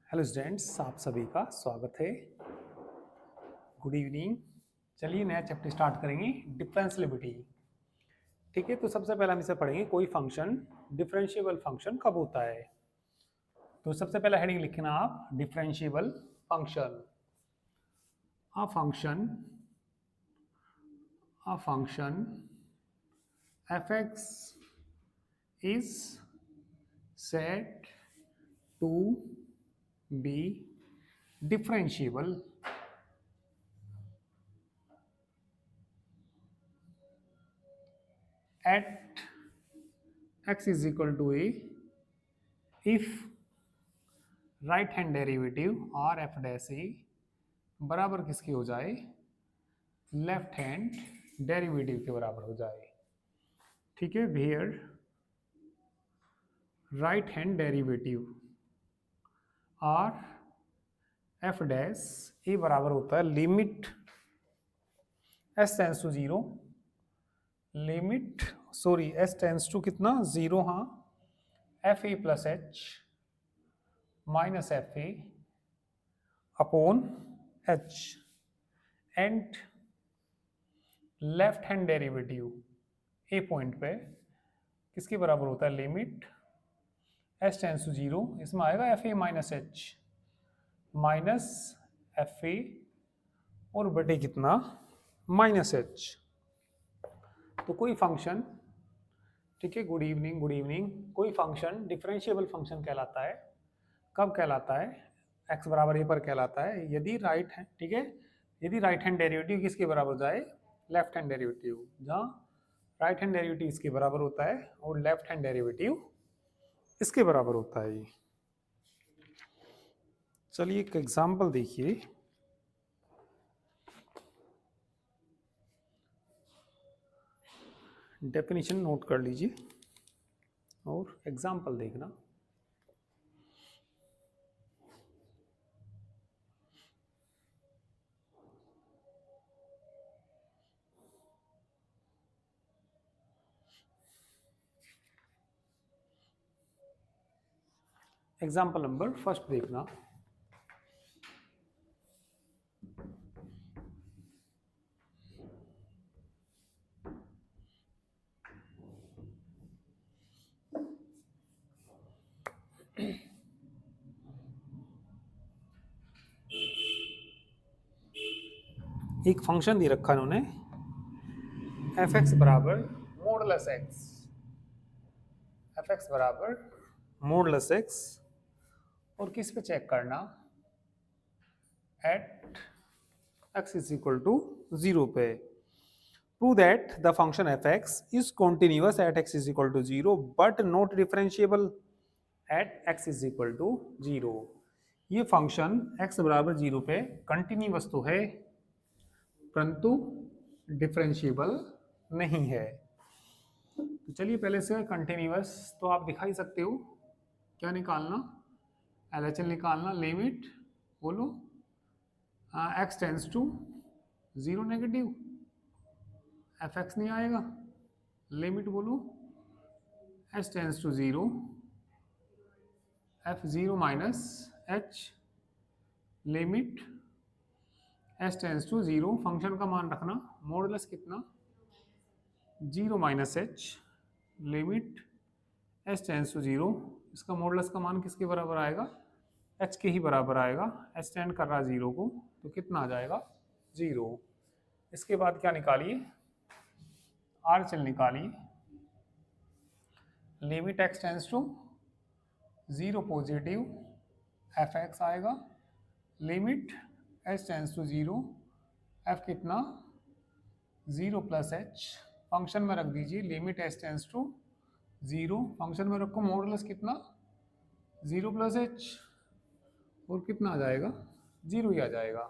Hello students, आप सभी का स्वागत है। Good evening. चलिए नया चैप्टर स्टार्ट करेंगे, डिफरेंशिएबिलिटी। ठीक है, तो सबसे पहले हम इसे पढ़ेंगे, कोई फंक्शन डिफरेंशिएबल फंक्शन कब होता है। तो सबसे पहला हेडिंग लिखना आप, differentiable function. A function f(x) is said to be differentiable at x is equal to a if right hand derivative R F dash A बराबर किसकी हो जाए, लेफ्ट हैंड डेरिवेटिव के बराबर हो जाए। ठीक है, where right hand derivative R F dash A बराबर होता है limit S tends to zero, limit S tends to कितना, जीरो, हाँ, F A plus H minus F A upon H and left hand derivative A point पे किसके बराबर होता है, limit S tends to zero, इसमें आएगा F A minus H minus F A और बटे कितना, माइनस एच। तो कोई फंक्शन, ठीक है, गुड इवनिंग गुड इवनिंग, कोई फंक्शन डिफरेंशिएबल फंक्शन कहलाता है। कब कहलाता है, एक्स बराबर ए पर कहलाता है यदि राइट है, ठीक है, यदि राइट हैंड डेरिवेटिव किसके बराबर हो जाए, लेफ्ट हैंड डेरिवेटिव, जहाँ राइट हैंड डेरिवेटिव इसके बराबर होता है और लेफ्ट हैंड डेरिवेटिव इसके बराबर होता है। चलिए एक एग्जांपल देखिए। डेफिनेशन नोट कर लीजिए और एग्जांपल देखना। एग्जांपल नंबर फर्स्ट देखना। एक फंक्शन दे रखा है उन्होंने, एफ एक्स बराबर मोडलस एक्स, एफ एक्स बराबर मोडलस एक्स, और किस पे चेक करना, at X is equal to zero पे। Prove that the function f(x) is continuous at x is equal to 0 but not differentiable at x is equal to 0। ये function x बराबर 0 पे continuous तो है परंतु डिफरेंशिएबल नहीं है। तो चलिए पहले से कंटिन्यूअस तो आप दिखा ही सकते हो, क्या निकालना, एलएचएल निकालना, लिमिट बोलो x tends to 0 negative, F X नहीं आएगा, लिमिट बोलो H tends to 0 F 0 minus H, limit H tends to 0, function का मान रखना मॉडुलस कितना, 0 minus H, limit H tends to 0, इसका मॉडुलस का मान किसके बराबर आएगा, एच के ही बराबर आएगा, एच टेंड कर रहा है 0 को तो कितना आ जाएगा, 0। इसके बाद क्या निकालिए, आर चल निकालिए, limit X tends to 0 positive F X आएगा, limit H tends to 0 F कितना 0 प्लस एच, फंक्शन में रख दीजिए limit H tends to 0, function में रखो मॉडुलस कितना 0 प्लस एच और कितना आ जाएगा 0 ही आ जाएगा।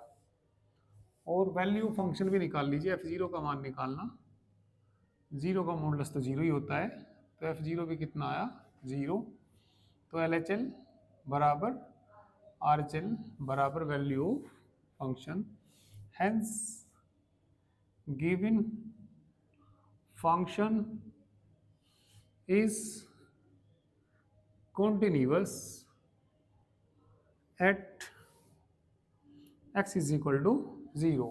और वैल्यू फंक्शन भी निकाल लीजिए, एफ 0 का मान निकालना, 0 का मॉडुलस तो 0 ही होता है तो एफ 0 भी कितना आया 0। तो एल एच एल बराबर आर एच एल बराबर value of function, hence given function is continuous at X is equal to 0।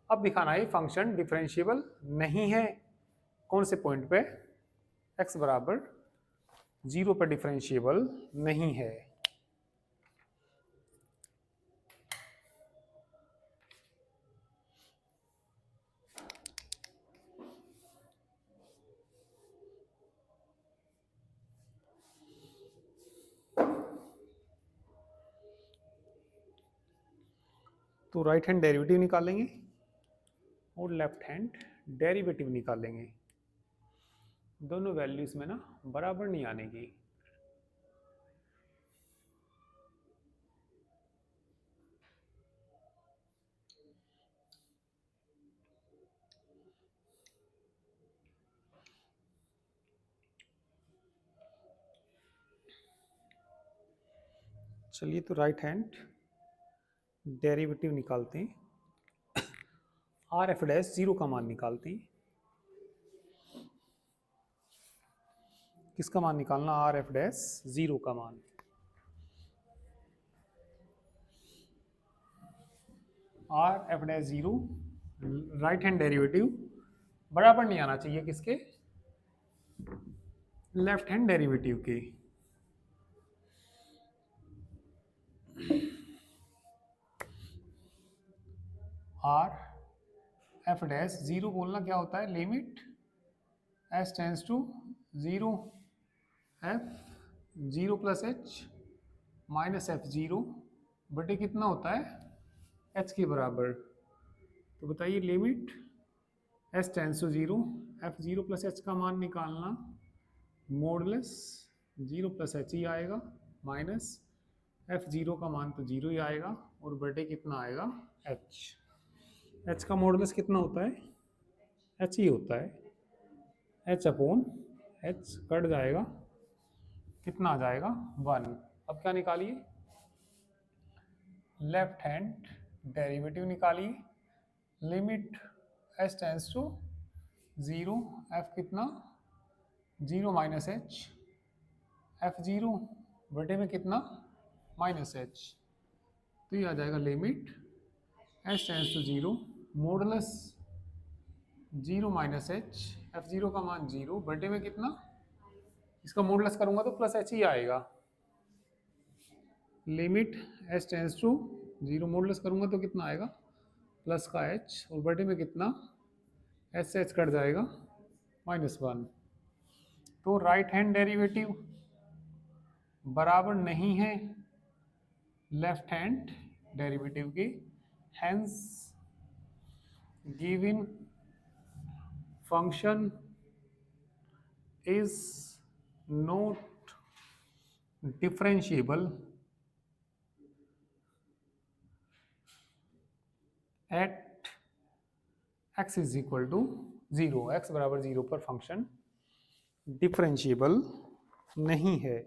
अब दिखाना है फंक्शन डिफरेंशिएबल नहीं है। कौन से पॉइंट पे? एक्स बराबर 0 पर डिफरेंशिएबल नहीं है। तो राइट हैंड डेरिवेटिव निकालेंगे और लेफ्ट हैंड डेरिवेटिव निकालेंगे। दोनों वैल्यूज में ना बराबर नहीं आने की। चलिए तो राइट हैंड डेरिवेटिव निकालते हैं। आर एफ डैश 0 का मान निकालते हैं। किसका मान निकालना? आर एफ डैश 0 का मान। R F dash 0 right hand derivative बराबर नहीं आना चाहिए किसके? लेफ्ट हैंड डेरिवेटिव के। आर एफ डैश 0 बोलना क्या होता है? Limit S tends to 0 F 0 plus H minus F 0 बटे कितना होता है? एच के बराबर। तो बताइए limit S tends to 0 F 0 plus H का मान निकालना। मॉडुलस 0 प्लस एच ही आएगा माइनस एफ 0 का मान तो 0 ही आएगा और बटे कितना आएगा? एच। एच का मॉडुलस कितना होता है? एच ही होता है। एच अपॉन एच कट जाएगा, कितना आ जाएगा? 1। अब क्या निकालिए? लेफ्ट हैंड डेरिवेटिव निकालिए। Limit S tends to 0 F कितना? 0 माइनस एच एफ 0 बटे में कितना? Minus H. तो ये आ जाएगा limit S tends to 0 modulus 0 minus H F 0 का मान 0 बटे में कितना? इसका मॉडुलस करूंगा तो प्लस एच ही आएगा। Limit H tends to 0 modulus करूंगा तो कितना आएगा? प्लस का एच और बटे में कितना? एच से एच कट जाएगा -1। तो राइट हैंड डेरिवेटिव बराबर नहीं है लेफ्ट हैंड डेरिवेटिव के। Hence given function is not differentiable at x is equal to 0। x बराबर 0 पर फंक्शन डिफरेंशिएबल नहीं है।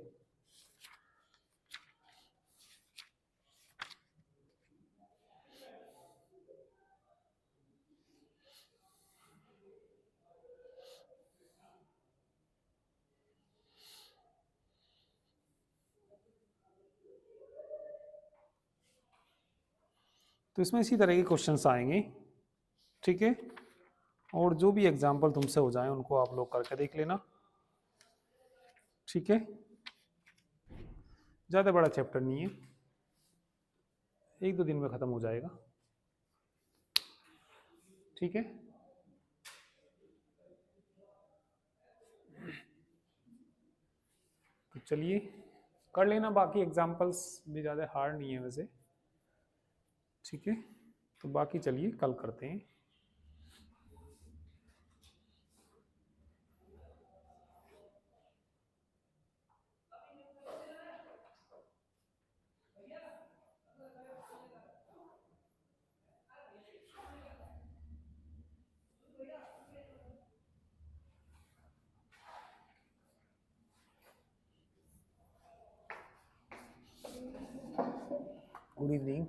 तो इसमें इसी तरह के क्वेश्चंस आएंगे, ठीक है। और जो भी एग्जाम्पल तुमसे हो जाए उनको आप लोग करके देख लेना, ठीक है। ज़्यादा बड़ा चैप्टर नहीं है, 1-2 दिन में ख़त्म हो जाएगा, ठीक है। तो चलिए कर लेना, बाकी एग्जाम्पल्स भी ज़्यादा हार्ड नहीं है वैसे, ठीक है। तो बाकी चलिए कल करते हैं। Good evening.